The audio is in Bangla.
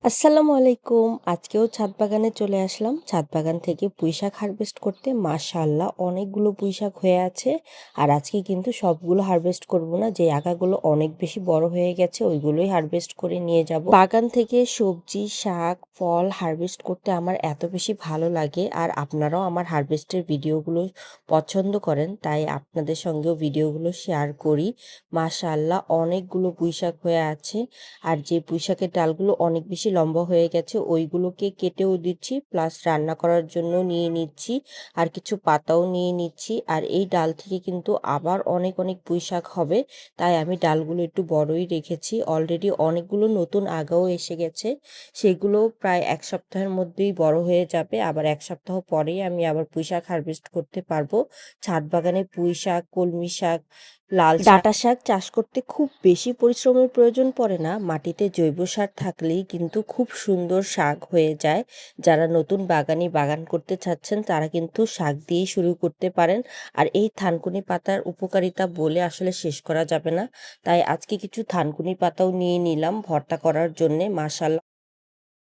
আসসালামু আলাইকুম। আজকেও ছাদ বাগানে চলে আসলাম। ছাদ বাগান থেকে পুঁইশাক হারভেস্ট করতে। মাশাআল্লাহ অনেকগুলো পুঁইশাক হয়ে আছে। আর আজকে কিন্তু সবগুলো হারভেস্ট করব না, যে আগাগুলো অনেক বেশি বড় হয়ে গেছে ওইগুলোই হারভেস্ট করে নিয়ে যাব। বাগান থেকে সবজি, শাক, ফল হারভেস্ট করতে আমার এত বেশি ভালো লাগে, আর আপনারাও আমার হারভেস্টের ভিডিওগুলো পছন্দ করেন, তাই আপনাদের সঙ্গেও ভিডিওগুলো শেয়ার করি। মাশাআল্লাহ অনেকগুলো পুঁইশাক হয়ে আছে। আর যে পুঁইশাকের ডালগুলো অনেক বেশি লম্বা হয়ে গেছে ওইগুলোকে কেটেও দিচ্ছি, প্লাস রান্না করার জন্য নিয়ে নিচ্ছি, আর কিছু পাতাও নিয়ে নিচ্ছি। আর এই ডাল থেকে কিন্তু আবার অনেক অনেক পুঁইশাক হবে, তাই আমি ডালগুলো একটু বড়ই রেখেছি। অলরেডি অনেকগুলো নতুন আগাও এসে গেছে, সেগুলো প্রায় এক সপ্তাহের মধ্যেই বড় হয়ে যাবে। আবার এক সপ্তাহ পরেই আমি আবার পুঁইশাক হারভেস্ট করতে পারবো। ছাদ বাগানে পুঁইশাক, কলমি শাক, লাল ডাঁটা শাক চাষ করতে খুব বেশি পরিশ্রমের প্রয়োজন পড়ে না। মাটিতে জৈব সার থাকলেই কিন্তু খুব সুন্দর শাক হয়ে যায়। যারা নতুন বাগান করতে চাচ্ছেন তারা কিন্তু শাক দিয়েই শুরু করতে পারেন। আর এই থানকুনি পাতার উপকারিতা বলে আসলে শেষ করা যাবে না, তাই আজকে কিছু থানকুনি পাতাও নিয়ে নিলাম ভর্তা করার জন্যে। মাশাআল্লাহ